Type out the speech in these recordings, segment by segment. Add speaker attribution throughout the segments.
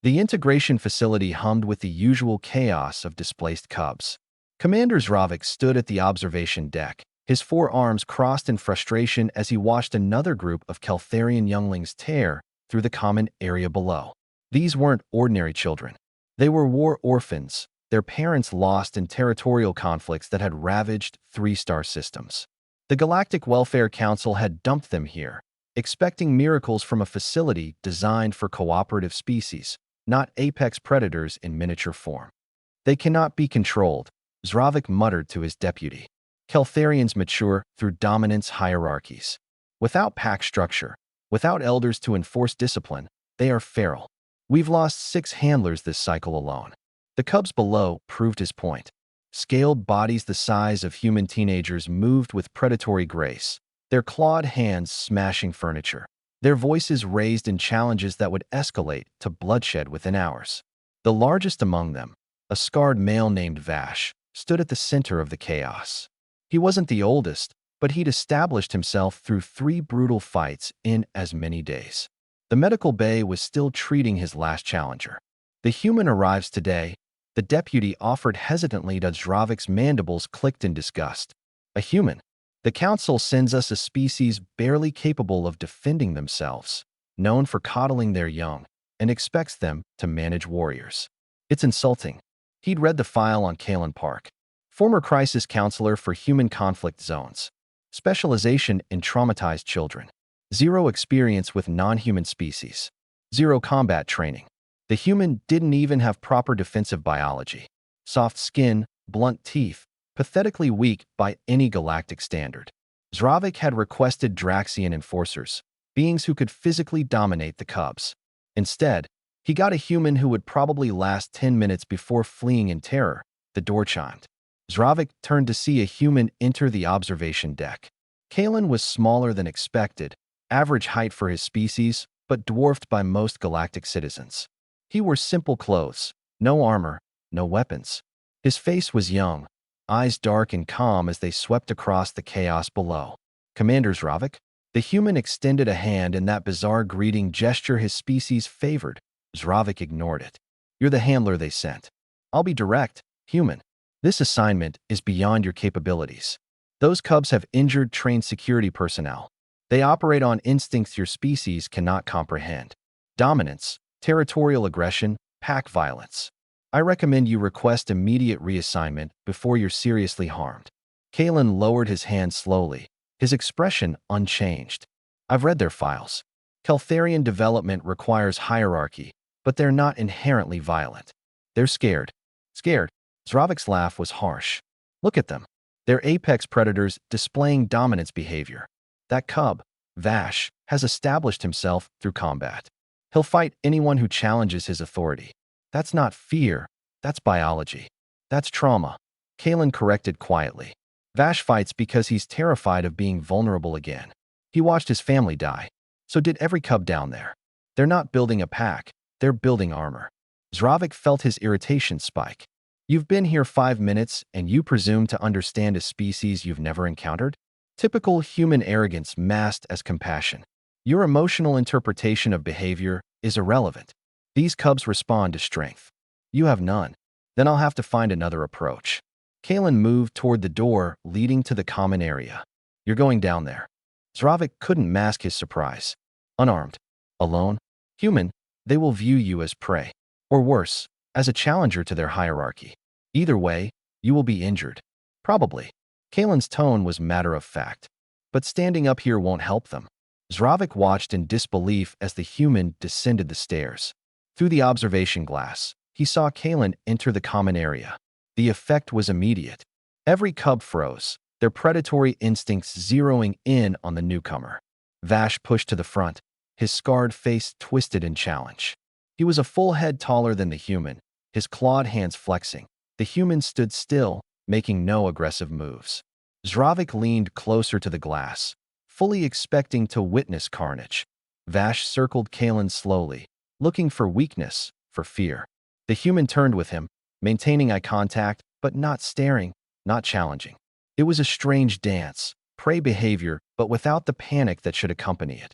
Speaker 1: The integration facility hummed with the usual chaos of displaced cubs. Commander Zravik stood at the observation deck, his forearms crossed in frustration as he watched another group of Keltharian younglings tear through the common area below. These weren't ordinary children. They were war orphans, their parents lost in territorial conflicts that had ravaged three-star systems. The Galactic Welfare Council had dumped them here, expecting miracles from a facility designed for cooperative species, not apex predators in miniature form. They cannot be controlled, Zravik muttered to his deputy. Keltharians mature through dominance hierarchies. Without pack structure, without elders to enforce discipline, they are feral. We've lost 6 handlers this cycle alone. The cubs below proved his point. Scaled bodies the size of human teenagers moved with predatory grace, their clawed hands smashing furniture, their voices raised in challenges that would escalate to bloodshed within hours. The largest among them, a scarred male named Vash, stood at the center of the chaos. He wasn't the oldest, but he'd established himself through 3 brutal fights in as many days. The medical bay was still treating his last challenger. The human arrives today, the deputy offered hesitantly as Zravik's mandibles clicked in disgust. A human. The council sends us a species barely capable of defending themselves, known for coddling their young, and expects them to manage warriors. It's insulting. He'd read the file on Kalen Park. Former crisis counselor for human conflict zones. Specialization in traumatized children. 0 experience with non-human species. 0 combat training. The human didn't even have proper defensive biology. Soft skin, blunt teeth, pathetically weak by any galactic standard. Zravik had requested Draxian enforcers, beings who could physically dominate the cubs. Instead, he got a human who would probably last 10 minutes before fleeing in terror. The door chimed. Zravik turned to see a human enter the observation deck. Kalen was smaller than expected, average height for his species, but dwarfed by most galactic citizens. He wore simple clothes, no armor, no weapons. His face was young, eyes dark and calm as they swept across the chaos below. Commander Zravik? The human extended a hand in that bizarre greeting gesture his species favored. Zravik ignored it. You're the handler they sent. I'll be direct, human. This assignment is beyond your capabilities. Those cubs have injured trained security personnel. They operate on instincts your species cannot comprehend. Dominance, territorial aggression, pack violence. I recommend you request immediate reassignment before you're seriously harmed. Kalen lowered his hand slowly, his expression unchanged. I've read their files. Keltharian development requires hierarchy, but they're not inherently violent. They're scared. Scared. Zravik's laugh was harsh. Look at them. They're apex predators displaying dominance behavior. That cub, Vash, has established himself through combat. He'll fight anyone who challenges his authority. That's not fear, that's biology. That's trauma. Kalen corrected quietly. Vash fights because he's terrified of being vulnerable again. He watched his family die. So did every cub down there. They're not building a pack, they're building armor. Zravik felt his irritation spike. You've been here 5 minutes and you presume to understand a species you've never encountered? Typical human arrogance masked as compassion. Your emotional interpretation of behavior is irrelevant. These cubs respond to strength. You have none. Then I'll have to find another approach. Kalen moved toward the door leading to the common area. You're going down there. Zravik couldn't mask his surprise. Unarmed. Alone. Human. They will view you as prey. Or worse, as a challenger to their hierarchy. Either way, you will be injured. Probably. Kalen's tone was matter of fact. But standing up here won't help them. Zravik watched in disbelief as the human descended the stairs. Through the observation glass, he saw Kalen enter the common area. The effect was immediate. Every cub froze, their predatory instincts zeroing in on the newcomer. Vash pushed to the front, his scarred face twisted in challenge. He was a full head taller than the human, his clawed hands flexing. The human stood still, making no aggressive moves. Zravik leaned closer to the glass, fully expecting to witness carnage. Vash circled Kalen slowly, looking for weakness, for fear. The human turned with him, maintaining eye contact, but not staring, not challenging. It was a strange dance, prey behavior, but without the panic that should accompany it.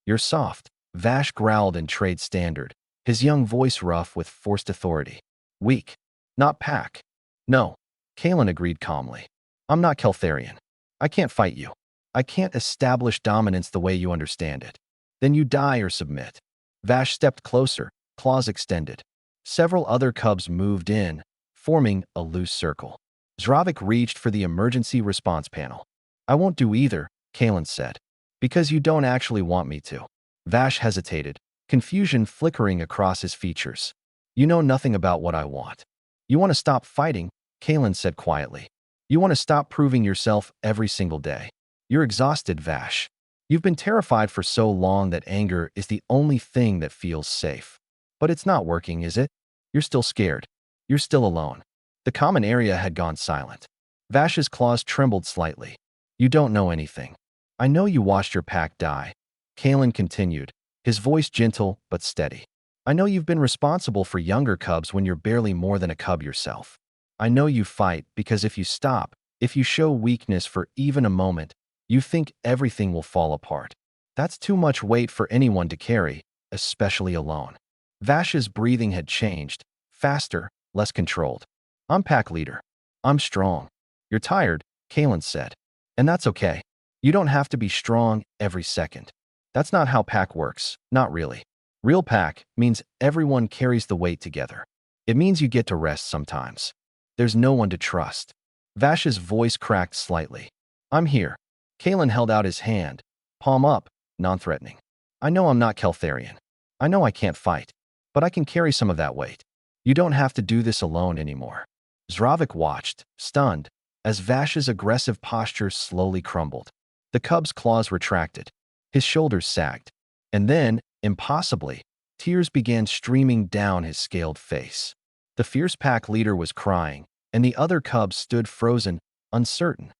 Speaker 1: You're soft, Vash growled in trade standard, his young voice rough with forced authority. Weak. Not pack. No. Kalen agreed calmly. I'm not Keltharian. I can't fight you. I can't establish dominance the way you understand it. Then you die or submit. Vash stepped closer, claws extended. Several other cubs moved in, forming a loose circle. Zdravik reached for the emergency response panel. I won't do either, Kalen said. Because you don't actually want me to. Vash hesitated, confusion flickering across his features. You know nothing about what I want. You want to stop fighting, Kalen said quietly. You want to stop proving yourself every single day. You're exhausted, Vash. You've been terrified for so long that anger is the only thing that feels safe. But it's not working, is it? You're still scared. You're still alone. The common area had gone silent. Vash's claws trembled slightly. You don't know anything. I know you watched your pack die. Kalen continued, his voice gentle but steady. I know you've been responsible for younger cubs when you're barely more than a cub yourself. I know you fight because if you stop, if you show weakness for even a moment, you think everything will fall apart. That's too much weight for anyone to carry, especially alone. Vash's breathing had changed, faster, less controlled. I'm pack leader. I'm strong. You're tired, Kalen said. And that's okay. You don't have to be strong every second. That's not how pack works, not really. Real pack means everyone carries the weight together. It means you get to rest sometimes. There's no one to trust. Vash's voice cracked slightly. I'm here. Kalen held out his hand, palm up, non-threatening. I know I'm not Keltharian. I know I can't fight, but I can carry some of that weight. You don't have to do this alone anymore. Zdravik watched, stunned, as Vash's aggressive posture slowly crumbled. The cub's claws retracted. His shoulders sagged. And then, impossibly, tears began streaming down his scaled face. The fierce pack leader was crying, and the other cubs stood frozen, uncertain.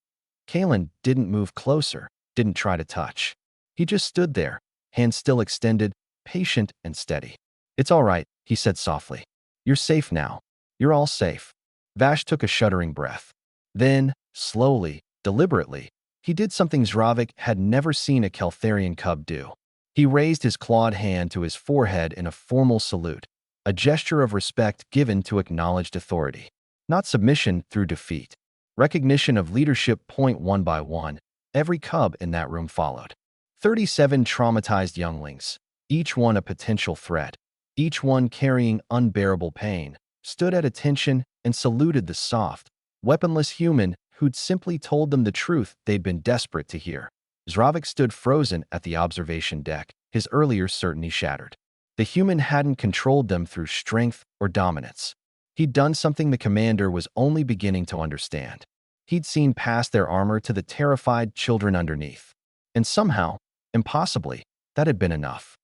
Speaker 1: Kalen didn't move closer, didn't try to touch. He just stood there, hands still extended, patient and steady. It's all right, he said softly. You're safe now. You're all safe. Vash took a shuddering breath. Then, slowly, deliberately, he did something Zdravik had never seen a Keltharian cub do. He raised his clawed hand to his forehead in a formal salute, a gesture of respect given to acknowledged authority. Not submission through defeat. Recognition of leadership. One by one, every cub in that room followed. 37 traumatized younglings, each one a potential threat, each one carrying unbearable pain, stood at attention and saluted the soft, weaponless human who'd simply told them the truth they'd been desperate to hear. Zdravik stood frozen at the observation deck, his earlier certainty shattered. The human hadn't controlled them through strength or dominance. He'd done something the commander was only beginning to understand. He'd seen past their armor to the terrified children underneath. And somehow, impossibly, that had been enough.